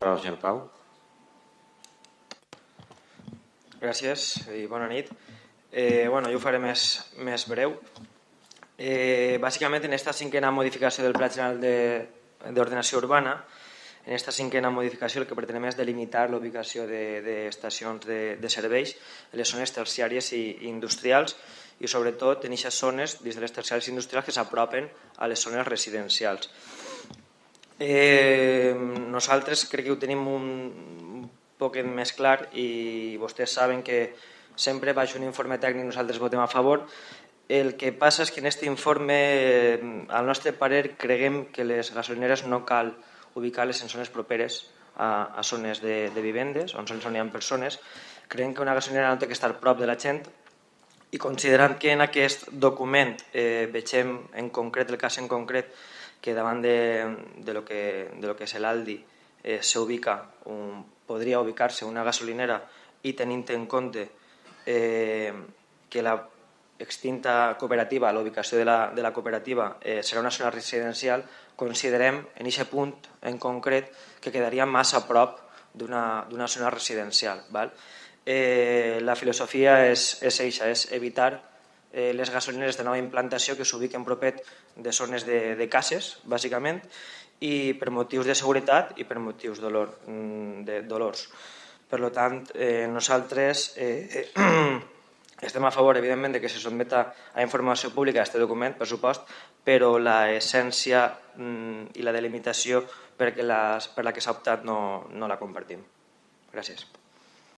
Senyor Pau. Gràcies i bona nit. Jo ho faré més breu. Bàsicament, en aquesta cinquena modificació del Pla General d'Ordenació Urbana, en aquesta cinquena modificació el que pretenem és delimitar la ubicació d'estacions de serveis en les zones terciàries i industrials i sobretot en aquestes zones dins de les terciàries i industrials que s'apropen a les zones residencials. Nosaltres crec que ho tenim un poc més clar i vostès saben que sempre baix un informe tècnic nosaltres votem a favor. El que passa és que en aquest informe, al nostre parer, creguem que les gasolineres no cal ubicar-les en zones properes a zones de vivendes, on hi ha persones. Creiem que una gasolinera no té que estar prop de la gent i considerant que en aquest document vegem en concret, el cas en concret, que davant de lo que és l'Aldi podria ubicar-se una gasolinera i tenint en compte que la extinta cooperativa, la ubicació de la cooperativa serà una zona residencial, considerem en aquest punt en concret que quedaria massa a prop d'una zona residencial. La filosofia és eixa, és evitar les gasolineres de nova implantació que s'ubiquen propet de zones de cases, bàsicament, i per motius de seguretat i per motius dolors. Per tant, nosaltres estem a favor, evidentment, que se sotmeta a informació pública aquest document, per supost, però l'essència i la delimitació per la que s'ha optat no la compartim. Gràcies.